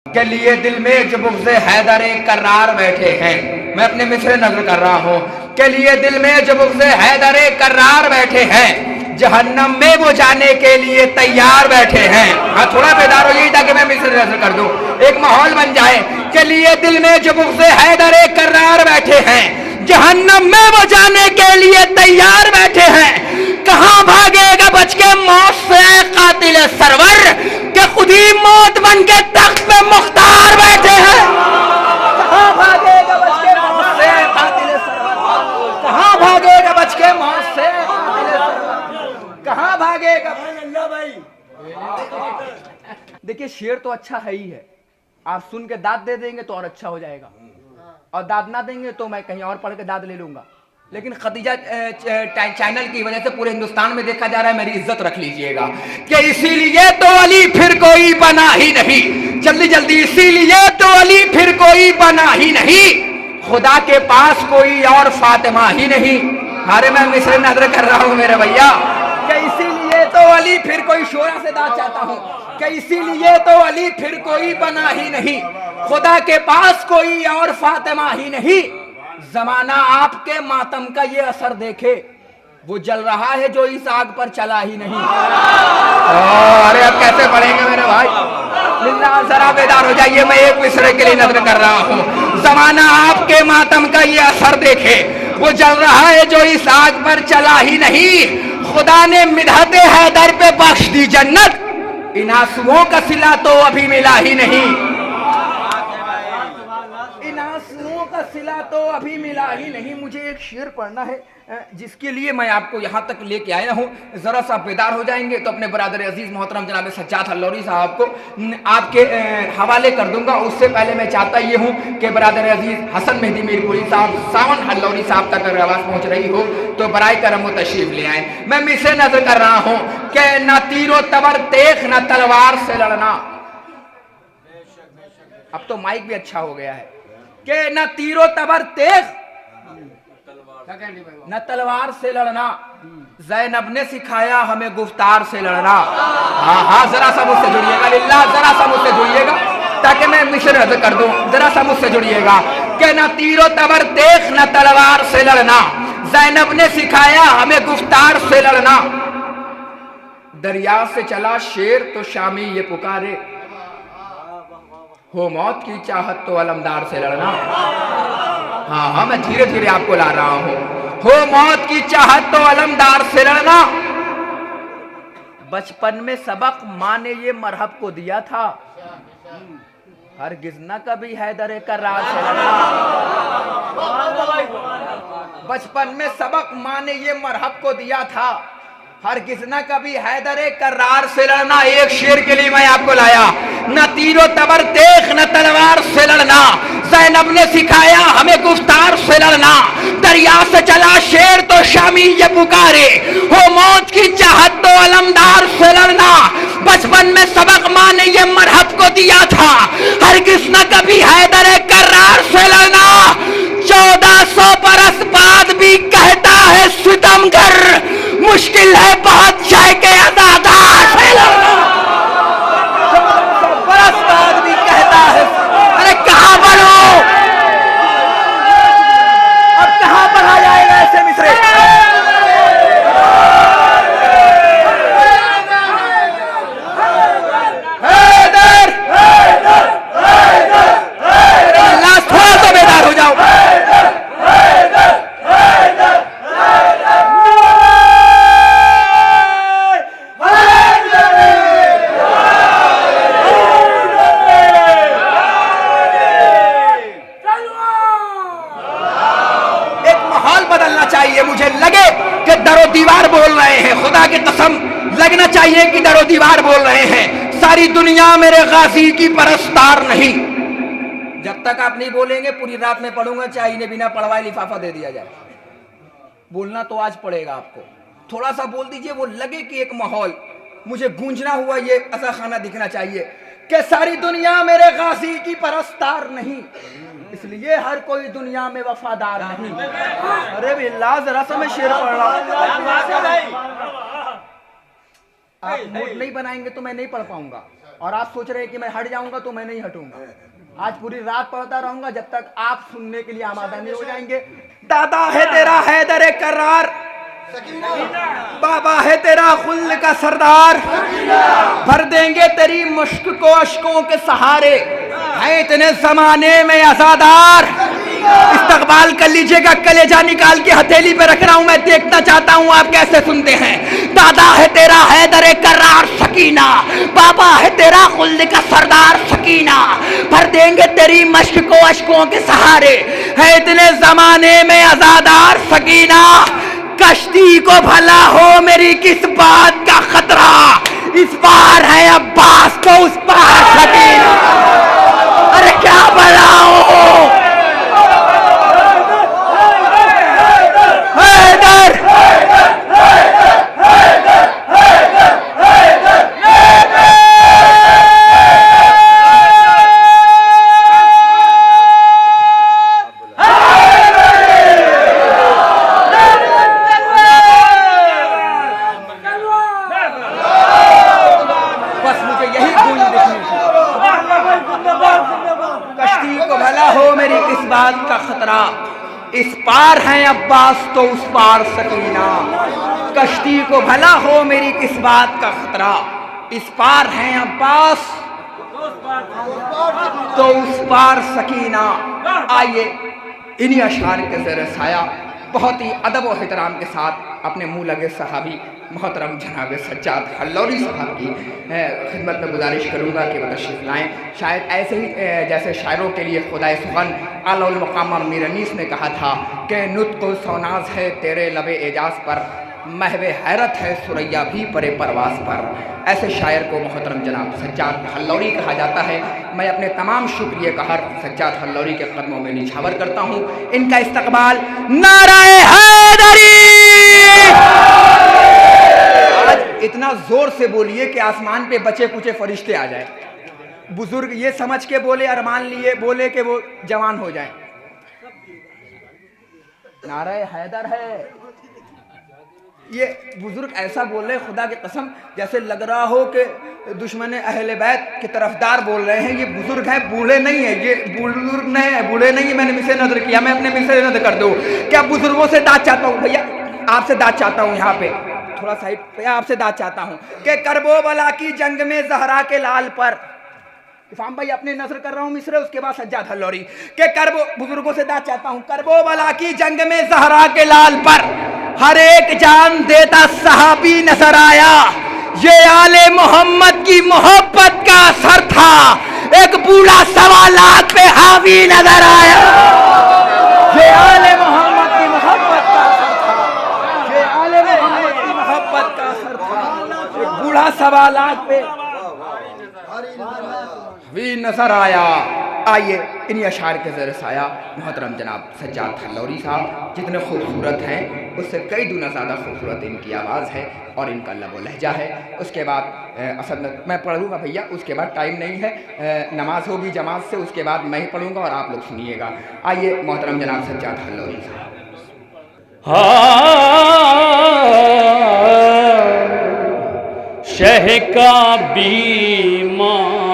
के लिए दिल में जो बुग़्ज़े हैदर कर्रार बैठे हैं। मैं अपने मिसरे नज़र कर रहा हूँ। के लिए दिल में जो बुग़्ज़े हैदर कर्रार बैठे हैं, जहन्नम में वो जाने के लिए तैयार बैठे हैं। हाँ, थोड़ा बेदार हो यही ताकि मैं मिसरे नज़र कर दूँ, एक माहौल बन जाए। के लिए दिल में जो बुग़्ज़े हैदर कर्रार बैठे हैं, जहन्नम में वो जाने के लिए तैयार बैठे हैं। कहाँ भागेगा बच के मौत से कातिल सरवर, के खुद ही मौत बन के तख्त पे मुख्तार बैठे हैं। कहाँ भागेगा बच के मौत से कातिल सरवर, कहाँ भागेगा बच के मौत से कातिल सरवर, कहाँ भागेगा भाई। देखिए शेर तो अच्छा है ही है, आप सुन के दाद दे देंगे तो और अच्छा हो जाएगा, और दाद ना देंगे तो मैं कहीं और पढ़ के दाद ले लूंगा। लेकिन खदीजा चैनल की वजह से पूरे हिंदुस्तान में देखा जा रहा है, मेरी इज्जत रख लीजिएगा कि इसीलिए तो अली फिर कोई बना ही नहीं, जल्दी जल्दी, इसीलिए तो अली फिर कोई बना ही नहीं, खुदा के पास कोई और फातिमा ही नहीं। अरे मैं मिसरे नजर कर रहा हूँ मेरे भैया, कि इसीलिए तो अली फिर कोई, शोरा से दाद चाहता हूँ कि इसीलिए तो अली फिर कोई बना ही नहीं, खुदा के पास कोई और फातिमा ही नहीं। जमाना आपके मातम का ये असर देखे, वो जल रहा है जो इस आग पर चला ही नहीं। अरे अब कैसे पढ़ेंगे मेरे भाई, जरा बेदार हो जाइए, मैं एक मिसरे के लिए नजर कर रहा हूँ। जमाना आपके मातम का ये असर देखे, वो जल रहा है जो इस आग पर चला ही नहीं। खुदा ने मिन्हत हैदर पे बख्श दी जन्नत, इन आंसुओं का सिला तो अभी मिला ही नहीं, इन आंसुओं का सिला तो अभी मिला ही नहीं। मुझे एक शेर पढ़ना है जिसके लिए मैं आपको यहाँ तक लेके आया हूँ। जरा सा बेदार हो जाएंगे तो अपने बरादर अजीज मोहतरम जनाब सज्जाद हल्लौरी साहब को आपके हवाले कर दूंगा। उससे पहले मैं चाहता ये हूँ कि बरादर अजीज हसन मेहदी मीरपुरी साहब, सावन हल्लौरी साहब तक अगर आवाज़ पहुँच रही हो तो बराए करम वो तशरीफ ले आए। मैं मिसरे नजर कर रहा हूँ कि न तीरो तबर तेख न तलवार से लड़ना, अब तो माइक भी अच्छा हो गया है, कि न तीरो तबर तेख न तलवार से लड़ना, ज़ैनब ने सिखाया हमें गुफ्तार से लड़ना। हाँ हाँ, जरा सा मुझसे जुड़िएगा लिल्लाह, जरा सा मुझसे जुड़िएगा ताकि मैं मिसरे नजर कर दूं, जरा सा मुझसे जुड़िएगा कि न तीरो तबर तेख न तलवार से लड़ना, ज़ैनब ने सिखाया हमें गुफ्तार से लड़ना। दरिया से चला शेर तो शामी ये पुकारे, हो मौत की चाहत तो अलमदार से लड़ना। हाँ हाँ, मैं धीरे धीरे आपको ला रहा हूं। हो मौत की चाहत तो अलमदार से लड़ना, बचपन में सबक माँ ने ये मरहब को दिया था, हरगिज़ न कभी हैदर कर्रार से लड़ना। बचपन में सबक माँ ने ये मरहब को दिया था, हरगिज़ न कभी हैदर कर्रार से लड़ना। एक शेर के लिए मैं आपको लाया, न तीरो तबर तेख न तलवार से लड़ना, ज़ैनब ने सिखाया हमें गुफ्तार से लड़ना। दरिया से चला शेर तो शामी ये पुकारे, हो मौत की चाहत तो अलमदार से लड़ना। बचपन में सबक माँ ने ये मरहब को दिया था, हरगिज़ न कभी हैदर कर्रार से लड़ना। 1400 बरस बाद भी कहता है सितमगर, मुश्किल है बहुत चाय के अज़ादार से लड़ना। 1400 बरस बाद भी कहता है, अरे कहाँ बढ़ो, अब कहाँ बढ़ा जाएगा ऐसे मिसरे। थोड़ा सा बेदार हो जाओ। मुझे लगे कि दरो दीवार बोल रहे हैं, खुदा की कसम लगना चाहिए कि दरो दीवार बोल रहे हैं। सारी दुनिया मेरे गाजी की परस्तार नहीं। जब तक आप नहीं बोलेंगे पूरी रात में पढ़ूंगा, चाहे इन्हें बिना पढ़वाए लिफाफा दे दिया जाए। बोलना तो आज पड़ेगा आपको, थोड़ा सा बोल दीजिए, वो लगे कि एक माहौल मुझे गूंजना हुआ ये ऐसा खाना दिखना चाहिए कि सारी दुनिया मेरे गाजी की परस्तार नहीं, इसलिए हर कोई दुनिया में वफादार नहीं। अरे बिल्ला, जरा सा मैं शेर पढ़ रहा हूँ, आप मूड नहीं बनाएंगे तो मैं नहीं पढ़ पाऊंगा। और आप सोच रहे हैं कि मैं हट जाऊंगा, तो मैं नहीं हटूंगा। आज पूरी रात पढ़ता रहूंगा जब तक आप सुनने के लिए आमादा नहीं हो जाएंगे। दादा है तेरा हैदर करार, बाबा है तेरा खुल्द का सरदार, भर देंगे तेरी मुश्क को अश्कों के सहारे, है इतने जमाने में अज़ादार। इस्तकबाल कर लीजिएगा, कलेजा निकाल के हथेली पे रख रहा हूं, मैं देखना चाहता हूं आप कैसे सुनते हैं। दादा है तेरा हैदर करार सकीना, बाबा है तेरा खुल्द का सरदार सकीना, भर देंगे तेरी मश्क को अश्कों के सहारे, है इतने जमाने में अज़ादार सकीना। कश्ती को भला हो मेरी किस बात का खतरा, इस पार है अब्बास तो उस पार सकीना। अरे क्या बनाओ हैदर, बस मुझे यही गूंज दिखनी थी। कश्ती को भला हो मेरी किस बात का खतरा, इस पार है अब्बास तो उस पार सकीना। कश्ती को भला हो मेरी किस बात का खतरा, इस पार है अब्बास तो उस पार सकीना। आइए इन्हीं अशार के ज़ेर साया बहुत ही अदब और एहतराम के साथ अपने मुँह लगे सहाबी मोहतरम जनाब सज्जाद हल्लौरी साहब की खिदमत में गुजारिश करूँगा कि वह तशरीफ़ लाएँ। शायद ऐसे ही जैसे शायरों के लिए खुदाए सुखन आला मकाम मीर अनीस ने कहा था कि नुत्क़ सोनाज है तेरे लबे एजाज पर, महवे हैरत है सुरैया भी परे परवास पर। ऐसे शायर को मोहतरम जनाब सज्जाद हल्लौरी कहा जाता है। मैं अपने तमाम शुक्रिया का हर सज्जाद हल्लौरी के कदमों में निछावर करता हूँ। इनका इस्तकबाल नाराए हैदरी। आज इतना जोर से बोलिए कि आसमान पे बचे कुचे फरिश्ते आ जाए। बुजुर्ग ये समझ के बोले, अरमान लिए बोले कि वो जवान हो जाए। नाराए हैदर है, ये बुजुर्ग ऐसा बोल रहे खुदा की कसम जैसे लग रहा हो कि दुश्मन अहले बैत के तरफदार बोल रहे हैं। ये बुजुर्ग हैं, बूढ़े नहीं है। ये बुजुर्ग नहीं है, बूढ़े नहीं है। मैंने मिसे नजर किया, मैं अपने मिसे नजर कर दूं। क्या बुजुर्गों से दाद चाहता हूँ भैया, आपसे दाद चाहता हूँ, यहाँ पे थोड़ा साइड पे आपसे दाद चाहता हूँ कि करबो बला की जंग में जहरा के लाल पर, इफाम भाई अपने नजर कर रहा हूँ मिसरे, उसके बाद सज्जाद हल्लौरी के करबो, बुजुर्गों से दाद चाहता हूँ। करबो बला की जंग में जहरा के लाल पर हर एक जान देता सहाबी नजर आया, ये आले मोहम्मद की मोहब्बत का असर था, एक बूढ़ा सवालात पे हावी नजर आया। ये आले मोहम्मद की मोहब्बत का असर था, ये आले मोहम्मद की मोहब्बत का असर था, एक बूढ़ा सवालात पे भी नजर आया। आइए इन्हीं अशार के ज़र साया मोहतरम जनाब सज्जाद हल्लौरी साहब जितने खूबसूरत हैं उससे कई गुना ज़्यादा खूबसूरत इनकी आवाज़ है और इनका लब व लहजा है। उसके बाद असल में मैं पढ़ूँगा भैया, उसके बाद टाइम नहीं है, नमाज होगी जमात से, उसके बाद मैं ही पढ़ूँगा और आप लोग सुनिएगा। आइए मोहतरम जनाब सज्जाद हल्लौरी साहब। शह का बीमार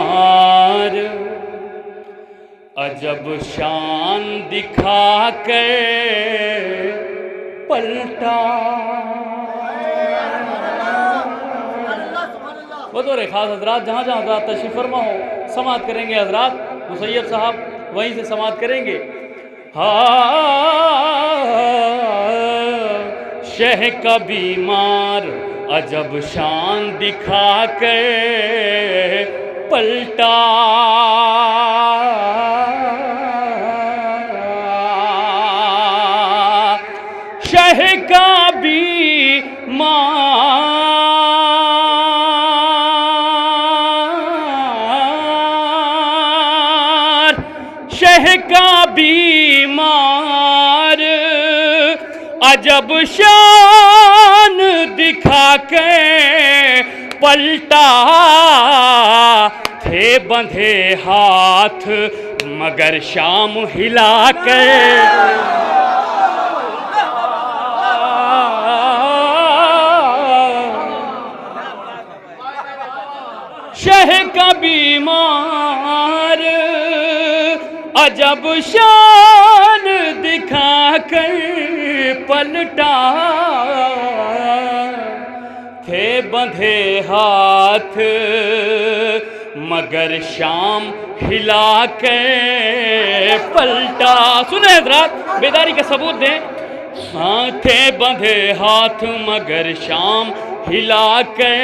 अजब शान दिखा कर पलटा, बतौर खास हजरात जहाँ जहाँ हजरात तशरीफ़ फरमा हो समात करेंगे। हजरात मुसैयब साहब वहीं से समात करेंगे। शह का बीमार अजब शान दिखा कर पलटा, शह का बीमार शह का बीमार अजब शान दिखा के पलटा, थे बंधे हाथ मगर शाम हिला के, शह का बीमार अजब शान दिखा कर पलटा, थे बंधे हाथ मगर शाम हिला के पलटा। सुने हजरात, बेदारी का सबूत दें। हाँ, थे बंधे हाथ मगर शाम हिला के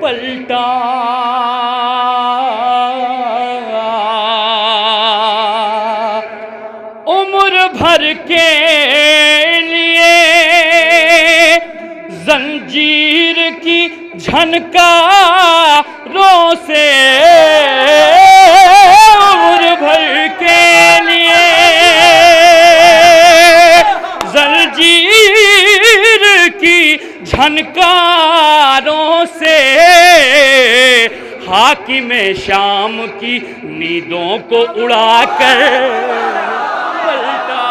पलटा, उम्र भर के लिए जंजीर की झनकारों से, उम्र भर के लिए जंजीर की झनकारों से हाकिम शाम की नींदों को उड़ाकर पलटा।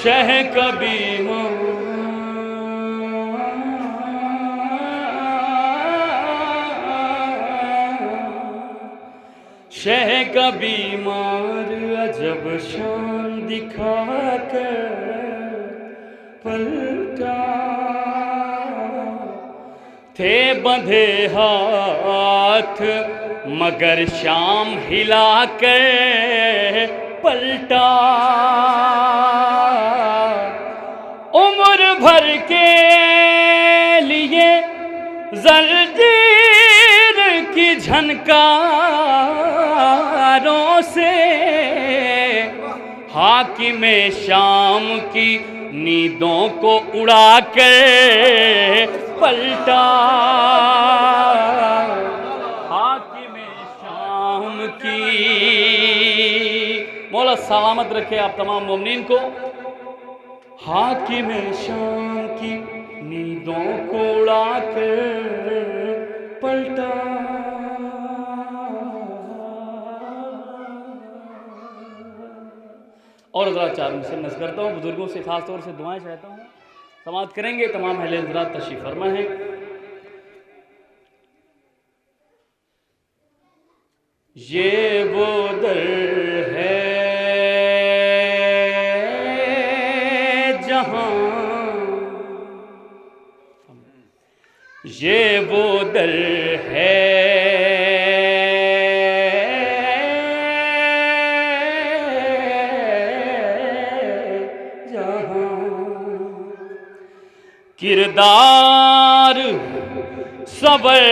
शह कभी शह का बीमार अजब शान दिखा कर पलटा, थे बंधे हाथ मगर शाम हिला कर पलटा, उम्र भर के लिए जंजीर की झनकारों से हाकिम शाम की नींदों को उड़ा कर पलटा, हाकिम शाम की। मौला सलामत रखे आप तमाम मोमिनीन को। हाकिम शाम की नींदों को उड़ा कर पलटा। और ज़रा चार मुसन्नस करता हूँ, बुजुर्गों से ख़ास तौर से दुआएं चाहता हूँ। समाअत करेंगे, तमाम अहले हज़रात तशरीफ़ फरमा है। ये वो दर है जहाँ, ये वो दर है जहाँ किरदार सवर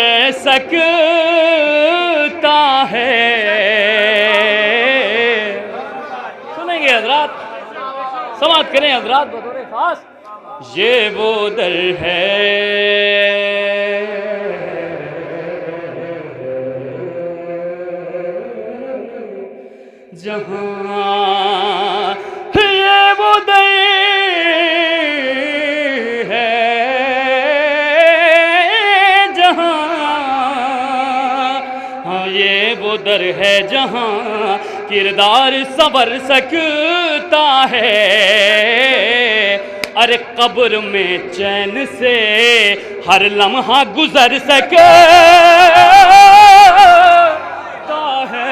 सकता है। सुनेंगे हजरात, समाअत करें हजरात बतौर खास। ये वो दर है जहाँ, ये वो दर है जहाँ, हाँ ये वो दर है जहाँ किरदार संवर सकता है। अरे कब्र में चैन से हर लम्हा गुजर सकता है।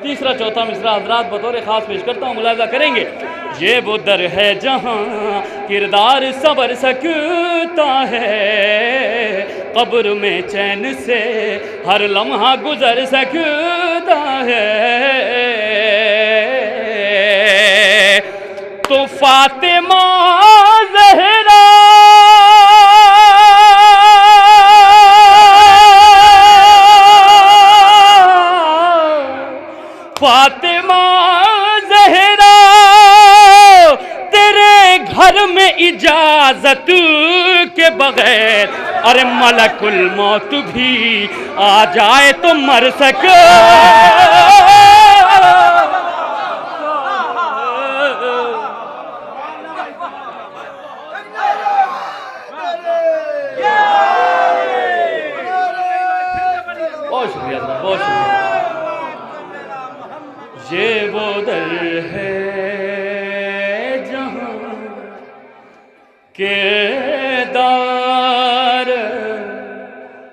तीसरा चौथा मिसरा हजरात बतौर खास पेश करता हूँ, मुलाजा करेंगे। ये वो दर है जहाँ किरदार संवर सकता है, कब्र में चैन से हर लम्हा गुजर सकता है। तो फातिमा ज़हरा फातिमा ज़हरा तेरे घर में इजाजत के बगैर, अरे मलकुल मौत भी आ जाए तो मर सके।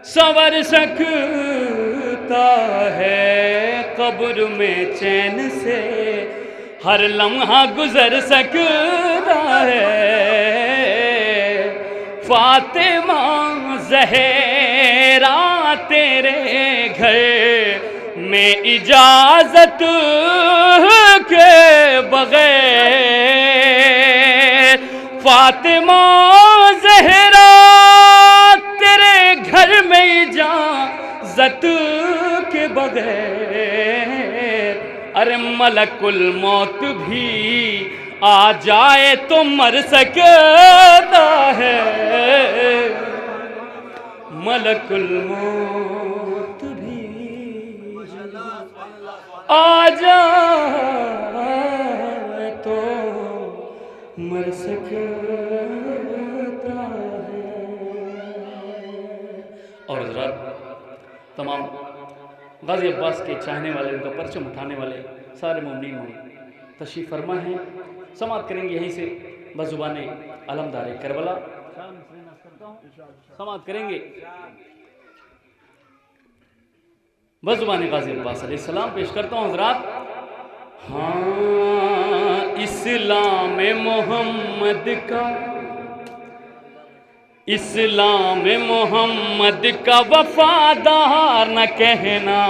संवर सकता है, कब्र में चैन से हर लम्हा गुजर सकता है। फातिमा ज़हरा तेरे घर में इजाजत के बगैर, फातिमा ज़हरा तेरे घर में इजाजत के बगैर, अरे मलकुल मौत भी आ जाए तो मर सकता है। मलकुल मौत भी आ जाए तो मर सकता है। और हज़रात, तमाम गाज़ी अब्बास के चाहने वाले, उनका परचम उठाने वाले सारे मोमिनीन में तशरीफ़ फरमा हैं। समाअत करेंगे यहीं से बज़ुबाने अलमदार करबला। समाअत करेंगे बज़ुबाने गाज़ी अब्बास अलैहिस्सलाम। पेश करता हूँ हज़रात। हाँ, इस्लाम मोहम्मद का, इस्लाम मोहम्मद का वफादार न कहना,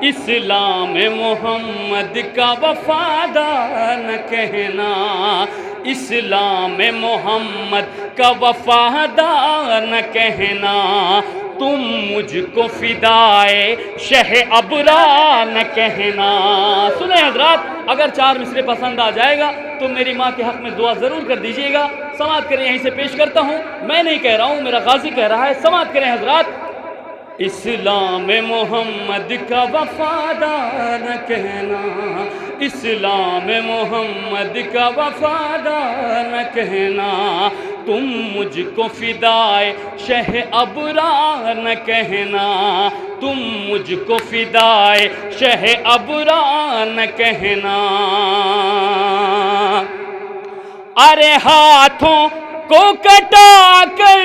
इस्लाम मोहम्मद का वफादार न कहना, इस्लाम मोहम्मद का वफादार न कहना, तुम मुझको फिदाए शह अबरार न कहना। सुने हजरात, अगर 4 मिसरे पसंद आ जाएगा तो मेरी माँ के हक़ में दुआ ज़रूर कर दीजिएगा। समाअत करें, यहीं से पेश करता हूँ। मैं नहीं कह रहा हूँ, मेरा गाजी कह रहा है। समाअत करें हजरात। इस्लाम मोहम्मद का वफादार न कहना, इस्लाम मोहम्मद का वफादार न कहना, तुम मुझको फिदाए शह अबरार न कहना, तुम मुझको फिदाए शह अबरार न कहना। अरे हाथों को कटा कर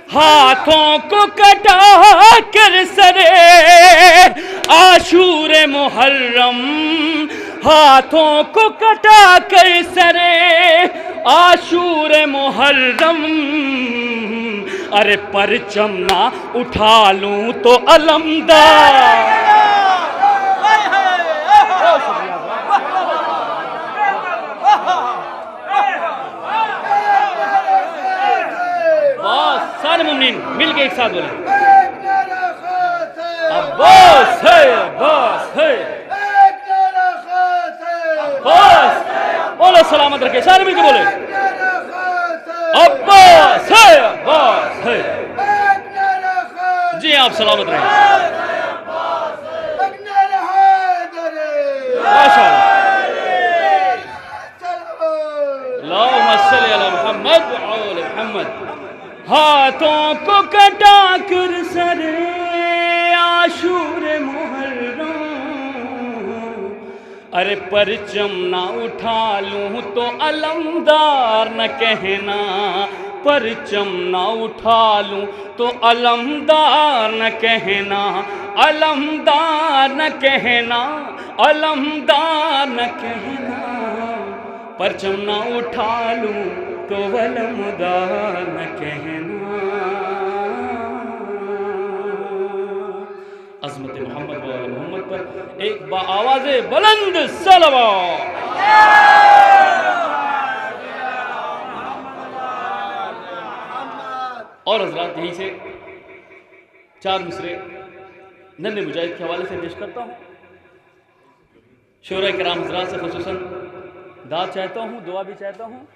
हाथों को कटा कर सरे आशूर मुहर्रम, हाथों को कटा कर सरे आशूर मुहर्रम, अरे परचम ना उठा लूं तो अलमदार। सारे मुमिनीन मिल के एक साथ बोले, अब्बास है, अब्बास है, अब्बास। बोलो सलामत रखे, सारे मिल के बोले, अब्बास है, अब्बास है। जी आप सलामत रहे। माशाअल्लाह। अल्लाहुम्मा सल्ली अला मुहम्मद व आले मुहम्मद। हाथों को कटा कर सरे आशूर मुहर्रम, अरे परचम ना उठा लूं तो अलमदार न कहना, परचम ना उठा लूं तो अलमदार न कहना, अलमदार न कहना, अलमदार न कहना, परचम ना उठा लूं तो अलमदार न कहना। अज़मत मोहम्मद व आले मोहम्मद पर एक बाआवाज़े बुलंद सलवात। और हजरात, यहीं से 4 मिसरे नन्हे मुजाहिद के हवाले से पेश करता हूँ। शोरा किराम हजरात से खुसूसन दाद चाहता हूँ, दुआ भी चाहता हूँ,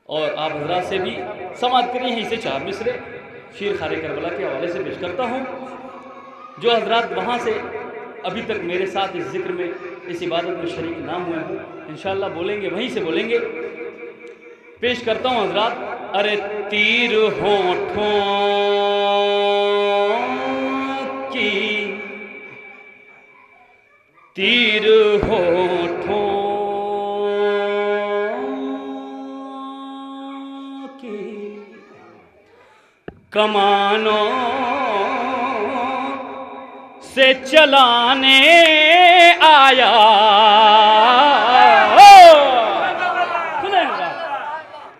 और आप हजरात से भी समाअत करिए। यहीं से 4 मिसरे शीर खारे करबला के हवाले से पेश करता हूँ। जो हजरात वहाँ से अभी तक मेरे साथ इस जिक्र में, इस इबादत में शरीक ना हुए हों, इंशाअल्लाह बोलेंगे, वहीं से बोलेंगे। पेश करता हूँ हजरात। अरे तीर होठों की, तीर होठों की कमानों से चलाने आया।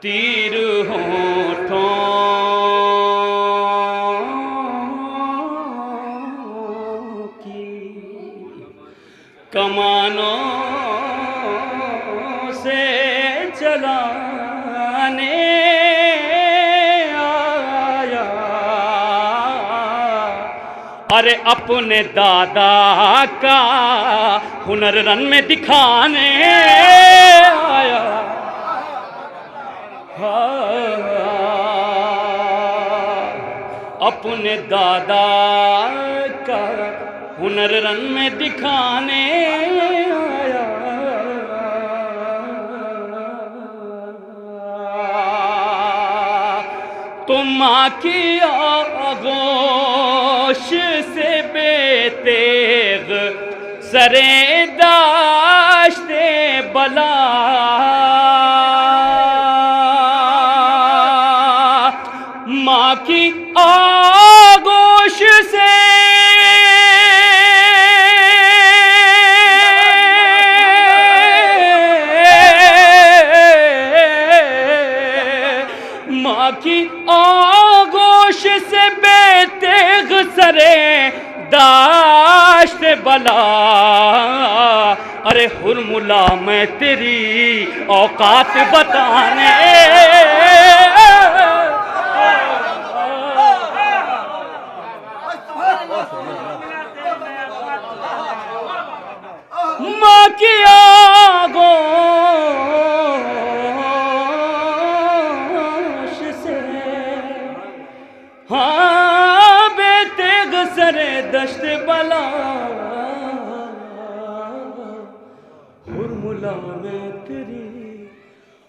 तीर होठों की कमानों से चलाने आया। अरे अपने दादा का हुनर रन में दिखाने आया। अपने दादा का हुनर रन में दिखाने आया। तो माँ की आगोश से बेतेग सरे दाश्ते बला। माँ की आगोश से माँ की आगोश से बेतेग सरे दाश्त बला। अरे हुरमुला मैं तेरी औकात बताने माँ की आगोश से, हाँ बेतेग सरे दश्त बला। हुरमुला मैं तेरी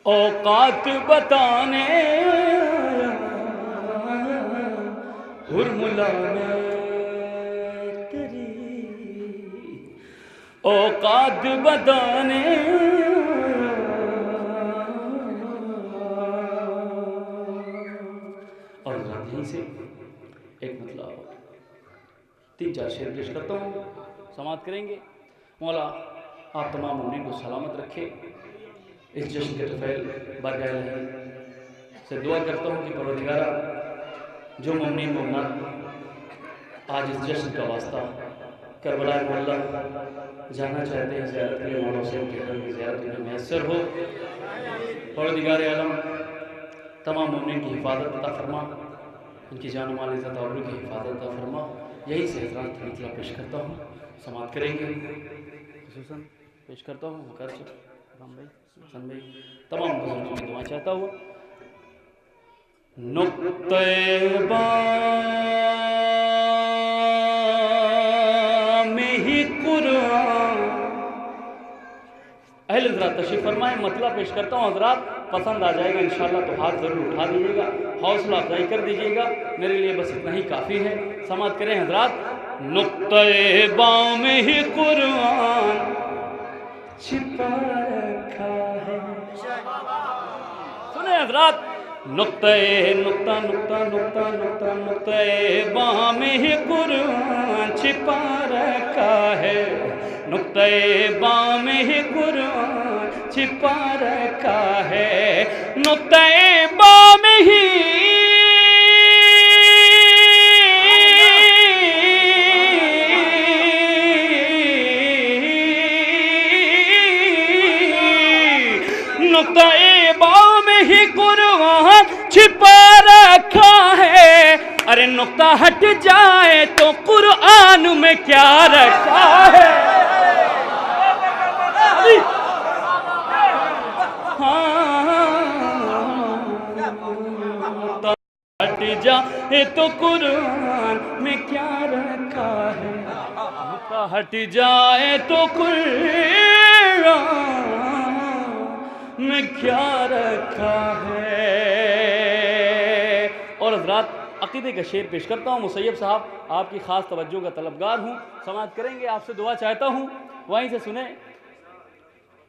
औकात बताने आया। हुरमुला मैं औकात बताने। और यहीं से एक मतलब 3-4 शेर पेश करता हूँ, समाप्त करेंगे। मौला आप तमाम मुमिनीन को सलामत रखे। इस जश्न के तुफैल बरगाह से दुआ करता हूँ कि परवरदिगारा जो मुमिनीन मोमिनात आज इस जश्न का वास्ता करबला मोहल्ला जाना चाहते हैं ज़ियारत के लिए, मौला हुसैन के घर की ज़ियारत उन्हें मैसर हो। परवरदिगार आलम तमाम मुमिनीन की हिफाजत अता फरमा, उनकी जान माल इज़्ज़त आबरू की हिफाजत अता फरमा। यही से हज़रात की मतलब पेश करता हूँ, समाप्त करेंगे। खुसूसन पेश करता हूँ मकर राम भाई, हसन भाई, तमाम बुजुर्गों की दुआ चाहता हुआ। नुक्ते बा अहल हज़रात तशरीफ़ फरमाए। मतलब पेश करता हूँ हज़रात, पसंद आ जाएगा इंशाअल्लाह तो हाथ ज़रूर उठा दीजिएगा, हौसला अफजाई कर दीजिएगा। मेरे लिए बस इतना ही काफ़ी है। समाप्त करें हज़रात। नुक्ते बाँ में ही कुरान छिपा रखा है। सुने हज़रात, नुक्ते नुक्ता नुक्ता नुक्ता नुक्ता नुक्ते बाँ में ही कुरान छिपा रखा है। नुक्ते बाँ में ही कुरान छिपा रखा है। नुक्ते बाँ में ही नुक्ते बाँ में ही कुरान छिपा रखा है। अरे नुक्ता हट जाए तो कुरान में क्या रखा है। हट जाए तो कुरान में क्या रखा है। हट जाए तो कुरान में क्या रखा है। और हज़रात अक़ीदे का शेर पेश करता हूँ। मुसैयब साहब आपकी ख़ास तवज्जो का तलबगार हूँ, समाअत करेंगे, आपसे दुआ चाहता हूँ, वहीं से सुने।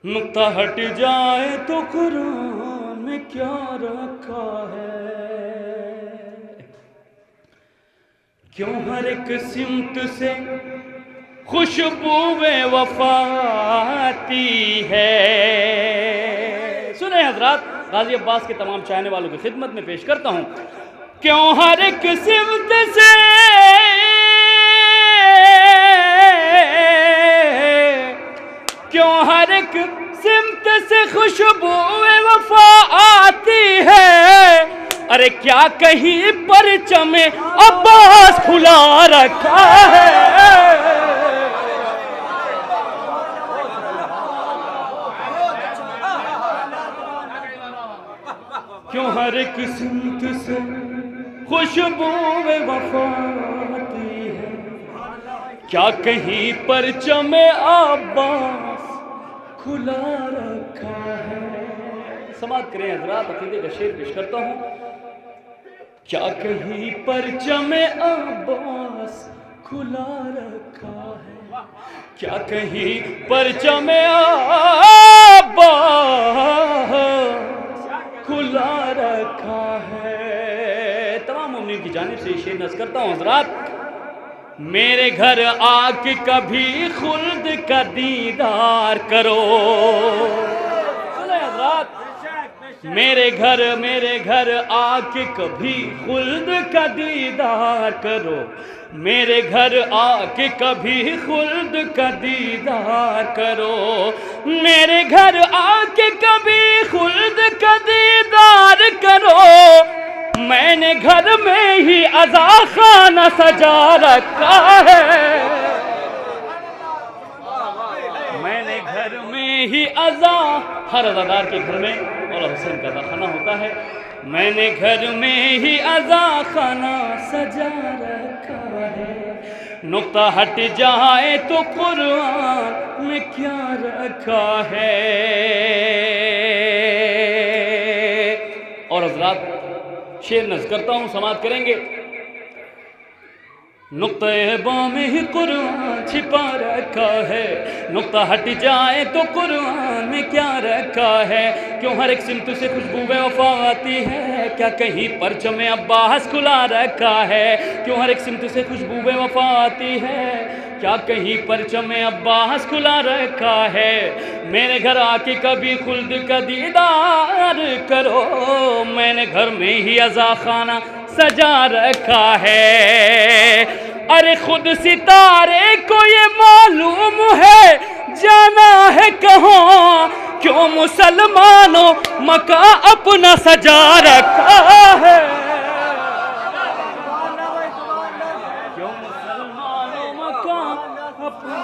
नुक्ता हट जाए तो कुरान में क्या रखा है, क्यों हर एक सिमत से खुशबूए वफा आती है। सुने हजरात, गाजी अब्बास के तमाम चाहने वालों की खिदमत में पेश करता हूँ। क्यों हर एक सिमत से क्यों हर एक सिमत से खुशबूए वफा आती है, अरे क्या कहीं परचम अब्बास खुला रखा है। क्यों हर एक सिमत से खुशबूए वफा आती है, क्या कहीं परचम अब्बास खुला रखा है। समाअत करें हजरात, अक़ीदे का शेर पेश करता हूँ। क्या कहीं परचम अब्बास खुला रखा है, क्या कहीं परचम अब्बास खुला रखा है। तमाम मुमिनीन की जानिब से शेर नज़ करता हूँ हजरात। मेरे घर आके कभी खुल्द का दीदार करो। सुने हजरात, मेरे घर आके कभी खुल्द का दीदार करो, मेरे घर आके कभी खुल्द का दीदार करो, मेरे घर आके कभी खुल्द का दीदार करो। मैंने घर में ही अज़ा खाना सजा रखा है, मैंने घर में ही अज़ा, हर अज़ादार के घर में मौला हुसैन का अज़ा खाना होता है। मैंने घर में ही अज़ा खाना सजा रखा है, नुक्ता हट जाए तो कुरान में क्या रखा है। और हज़रात शेर नज़ करता हूँ, समाअत करेंगे। नुक्ते बा में ही कुरान छिपा रखा है, नुक्ता हट जाए तो कुरान में क्या रखा है। क्यों हर एक सिमत से खुशबू वफा आती है, क्या कहीं परचम अब्बास खुला रखा है। क्यों हर एक सिमत से खुशबू वफा आती है, क्या कहीं परचम अब्बास खुला रखा है। मेरे घर आके कभी खुल्द का दीदार करो, मैंने घर में ही अज़ा खाना सजा रखा है। अरे खुद सितारे को ये मालूम है जाना है कहाँ, क्यों मुसलमानों मका अपना सजा रखा है, क्यों मुसलमानों मका अपना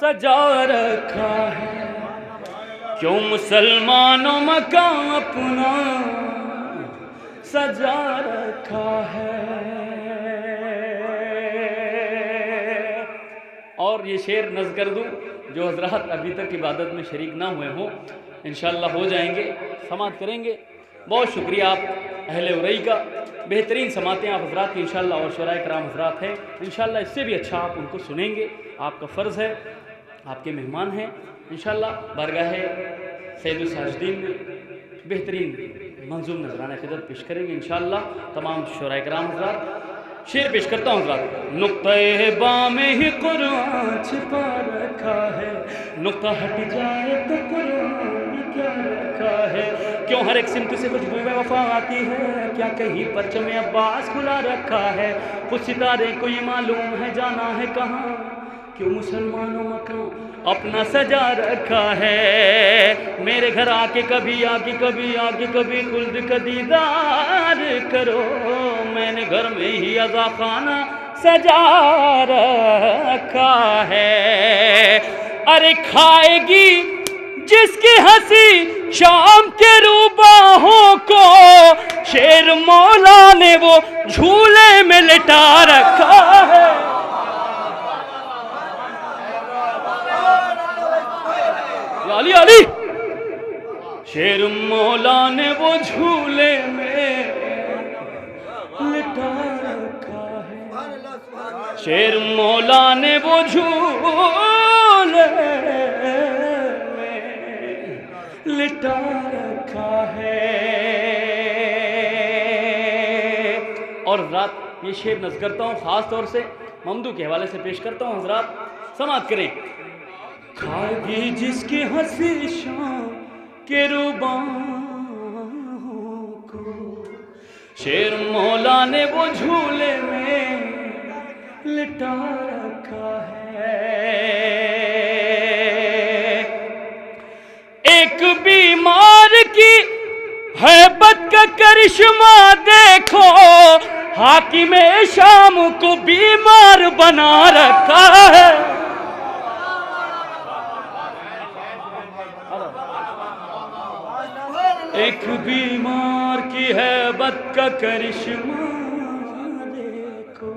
सजा रखा है, क्यों मुसलमानों मका अपना सजा रखा है। और ये शेर नज़ कर दूँ, जो हज़रात अभी तक इबादत में शरीक ना हुए हों, इंशाअल्लाह हो जाएंगे, समाअत करेंगे। बहुत शुक्रिया आप अहले उरई का, बेहतरीन समातें आप हज़रात की इंशाअल्लाह, और शुराए कराम हज़रात हैं इंशाअल्लाह, इससे भी अच्छा आप उनको सुनेंगे। आपका फ़र्ज़ है, आपके मेहमान हैं इंशाअल्लाह। बारगाह सैयद साजिदीन में बेहतरीन मंजूम नजराना खिदमत पेश करेंगे इंशाअल्लाह। तमाम शुराए कराम हज़रात, शेर पेश करता हूँ हज़रात। नुक्ते बा में ही कुरान छिपा रखा है, नुक्ता हट जाए तो कुरान में क्या रखा है। क्यों हर एक सिमत से खुशबू वफा आती है, क्या कहीं परचम अब्बास खुला रखा है। कुछ सितारे को ये मालूम है जाना है कहाँ, क्यों मुसलमानों मकान अपना सजा रखा है। मेरे घर आके कभी आके खुल्द का दीदार करो, मैंने घर में ही अज़ा खाना सजा रखा है। अरे खाएगी जिसकी हंसी शाम के रूबाहों को, शेर मौला ने वो झूले में लिटा रखा है। शेर मौला ने वो झूले में लिटा रखा है, शेर मौला ने वो झूले में लिटा रखा है। और रात ये शेर नज़ करता हूँ ख़ास तौर से ममदू के हवाले से पेश करता हूँ, हजरात समाअत करें। खाएगी जिसकी हंसी शाम के रुबाहों को, शेर मौला ने वो झूले में लिटा रखा है। एक बीमार की हैबत का करिश्मा देखो, हाकिम शाम को बीमार बना रखा है। एक बीमार की हैबत का करिश्मा देखो,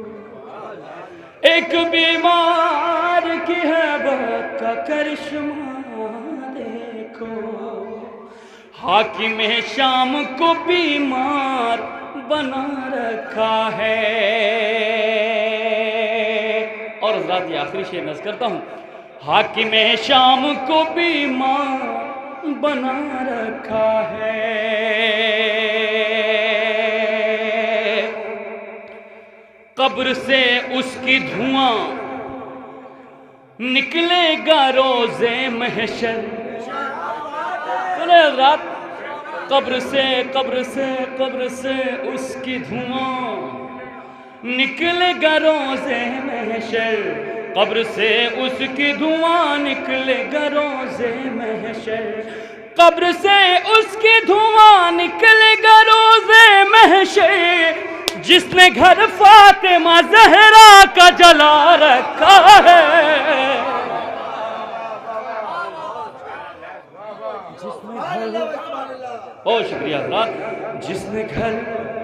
एक बीमार की हैबत का करिश्मा देखो, हाकिम शाम को बीमार बना रखा है। और हज़रात ये आखिरी शेर नज़ करता हूँ। हाकिम शाम को बीमार बना रखा है। कब्र से उसकी धुआं निकलेगा रोज़े महशर। सुने हज़रात, कब्र से उसकी धुआं निकलेगा रोज़े महशर, कब्र से उसकी धुआं निकलेगा रोज़े महशर, कब्र से उसकी धुआं निकलेगा रोज़े महशर, जिसने घर फातिमा ज़हरा का जला रखा है। बहुत शुक्रिया हज़रात। जिसने घर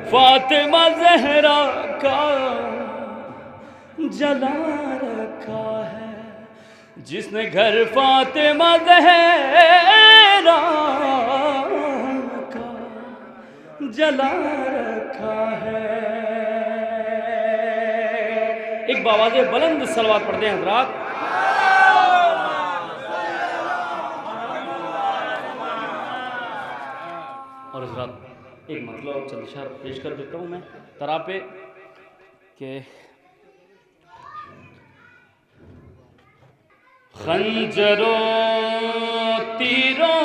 फातिमा ज़हरा का जला रखा है, जिसने घर फातिमा ज़हरा का जला रखा है। एक बावाज़े बुलंद सलवात पढ़ते हैं हज़रात। और हज़रात एक मतलब चंद इशार पेश कर देता हूँ मैं तरा पे कि खंजरों तीरों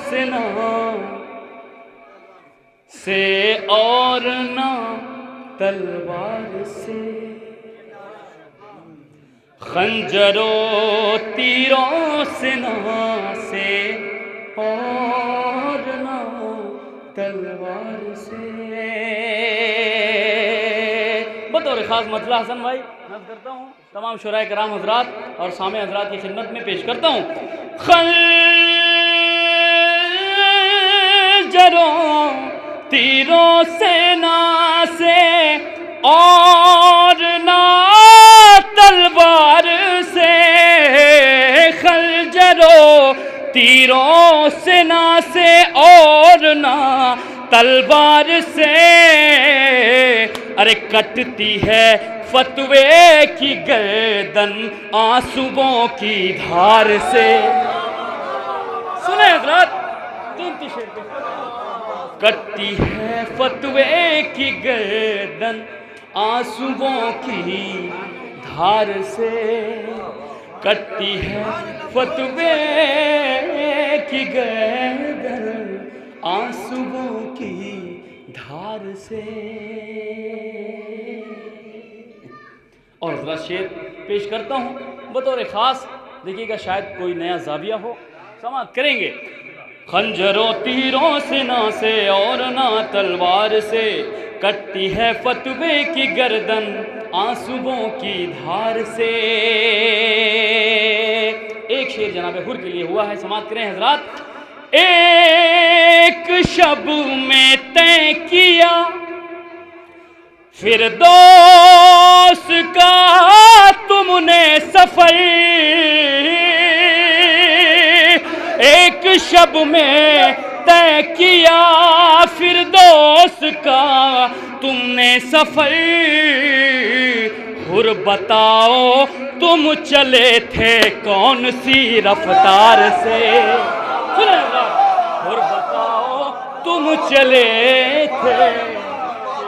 से ना से और ना तलवार से, खंजरों तीरों से ना से और ना तलवार से। बतौर ख़ास मतला हसन भाई नज़ करता हूँ तमाम शुराए कराम हजरात और सामे हजरात की खिदमत में पेश करता हूँ। खंजरों तीरों से ना से और ना तलवार से, खंजरों तीरों से ना से और ना तलवार से, अरे कटती है फतवे की गर्दन आंसुओं की धार से। सुने हज़रात, कीमती शेर को। कटती है फतवे की गर्दन आंसुओं की धार से, कटती है फतवे की गर्दन आंसुओं की धार से। और ज़रा शेर पेश करता हूँ बतौर ख़ास, देखिएगा शायद कोई नया ज़ाविया हो, समाअत करेंगे। खंजरों तीरों से ना से और ना तलवार से, कटती है फतवे की गर्दन आंसुओं की धार से। एक शेर जनाब हुर के लिए हुआ है, समाअत करें हजरात। एक शब में तय किया फिरदौस का तुमने सफर, एक शब में तय किया फिरदौस का तुमने सफर, हुर बताओ तुम चले थे कौन सी रफ्तार से। हुर बताओ तुम चले थे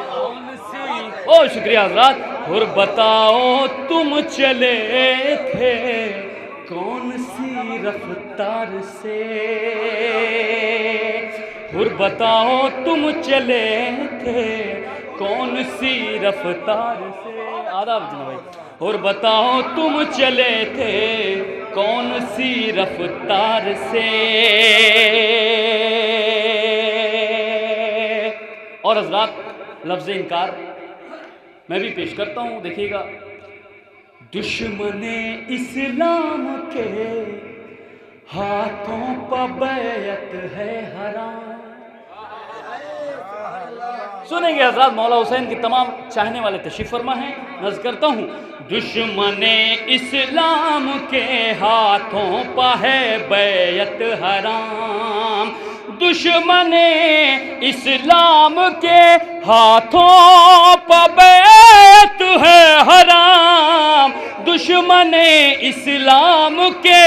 कौन सी, ओ शुक्रिया हज़रात। हुर बताओ तुम चले थे कौन सी रफ्तार से, हुर बताओ तुम चले थे कौन सी रफ्तार से। आदाब जी भाई। हुर बताओ तुम चले थे कौन सी रफ्तार से। और हज़रात लफ्ज़ इनकार मैं भी पेश करता हूँ, देखिएगा। दुश्मने इस्लाम के हाथों पर बैत है हराम। सुनेंगे हज़रात, मौला हुसैन की तमाम चाहने वाले तशरीफ़ फरमा हैं, नज़्म करता हूँ। दुश्मने इस्लाम के हाथों पर है बैत हराम, दुश्मने इस्लाम के हाथों पर बैत है हराम, दुश्मने इस्लाम के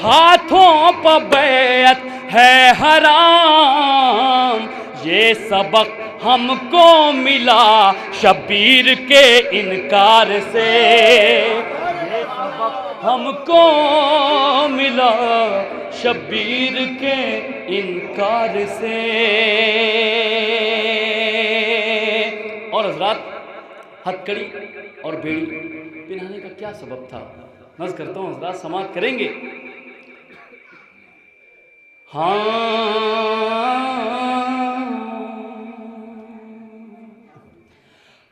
हाथों पर बैत है हराम। ये सबक हमको मिला शब्बीर के इनकार से, ये सबक हमको मिला शब्बीर के इनकार से। और हज़रात हथकड़ी और बेड़ी पहनाने का क्या सबब था, नज़्म करता हूँ हज़रात, समाअत करेंगे।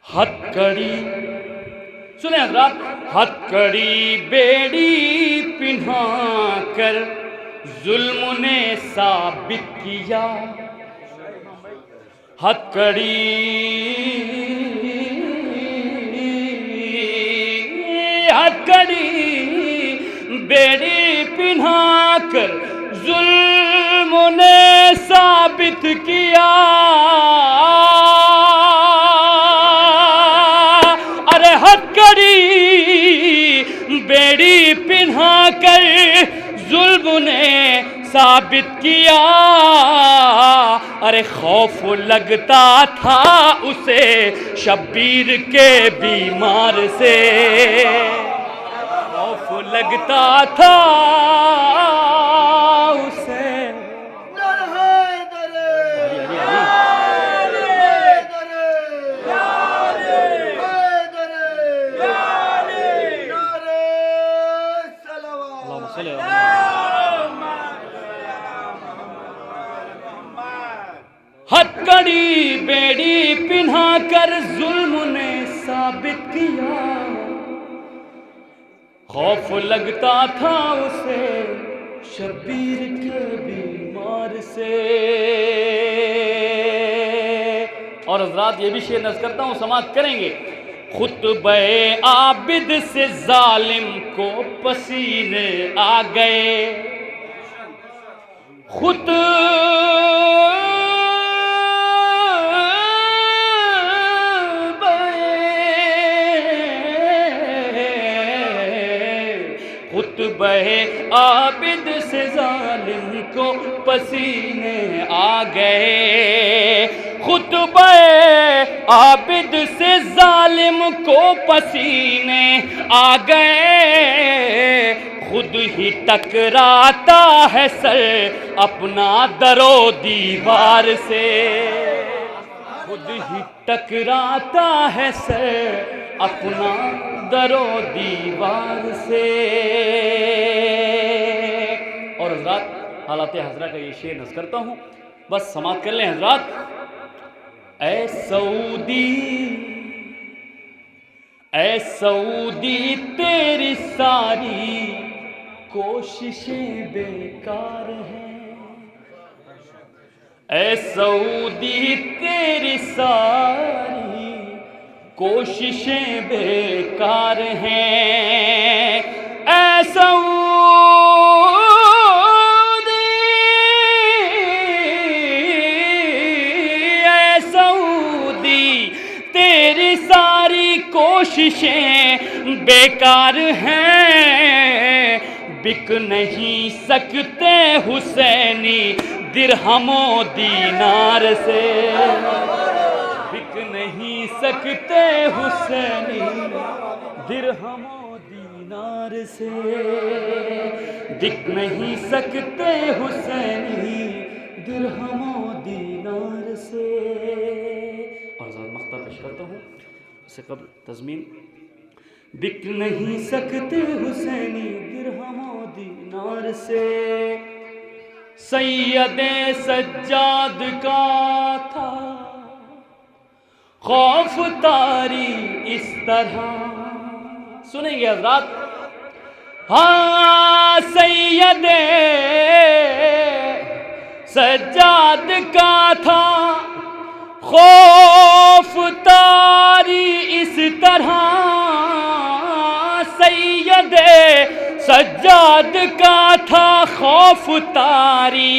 हथकड़ी सुने हज़रात, हथकड़ी बेड़ी पिन्हा कर जुल्म ने साबित किया, हथकड़ी बेड़ी पिन्हा कर जुल्म ने साबित किया। अरे हथकड़ी बेड़ी पिन्हा कर जुल्म ने साबित किया। अरे खौफ लगता था उसे शब्बीर के बीमार से, खौफ लगता था उसे। हथकड़ी बेड़ी पिन्हा कर जुल्म ने साबित किया, खौफ लगता था उसे शब्बीर के बीमार से। और हज़रात ये भी शेर नज़्म करता हूँ, समाअत करेंगे। खुतबे आबिद से जालिम को पसीने आ गए, खुतबे आबिद से जालिम को पसीने आ गए, खुतबे आबिद से जालिम को पसीने आ गए। खुद ही टकराता है सर अपना दरो दीवार से, खुद ही टकराता है सर अपना दरो दीवार से। और हज़रात हालात हज़रा का ये शेर नज़्म करता हूँ, बस समाअत कर लें हज़रात। ऐ सऊदी तेरी सारी कोशिशें बेकार हैं, ऐ सऊदी तेरी सारी कोशिशें बेकार हैं, ऐ सऊदी कोशिशें बेकार हैं, बिक नहीं सकते हुसैनी दिरहमों दीनार से, बिक नहीं सकते हुसैनी दिरहमों दीनार से, बिक नहीं सकते हुसैनी दिरहमों दीनार से। और ज़रा मख्ता पेश करता हूँ इससे कबल तज़मीन। बिक नहीं सकते हुसैनी दिरहमों दीनार से, सैयदे सज्जाद का था खौफ तारी इस तरह। सुनेंगे हज़रात। हाँ, सैयदे सज्जाद का था खौफ तारी इस तरह, सैयदे सज्जाद का था खौफ तारी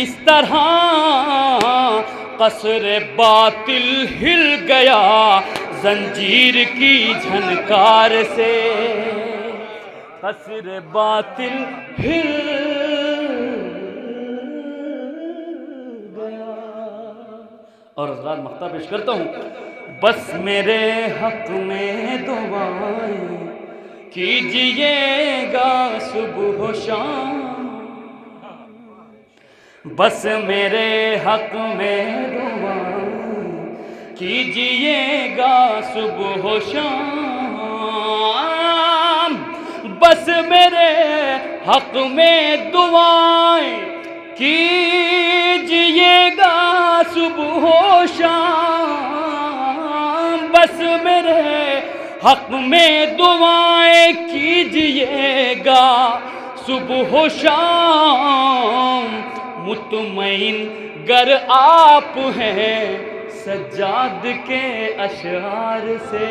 इस तरह, कसर बातिल हिल गया जंजीर की झनकार से, कसर बातिल हिल गया। और हज़रात मख्ता पेश करता हूँ। बस मेरे हक में दुआएं कीजिएगा सुबह शाम, बस मेरे हक में दुआएं कीजिएगा सुबह शाम, बस मेरे हक में दुआएं कीजिएगा सुबह शाम, बस मेरे हक में दुआएं कीजिएगा सुबह शाम, मुतमईन गर आप हैं सज्जाद के अशआर से,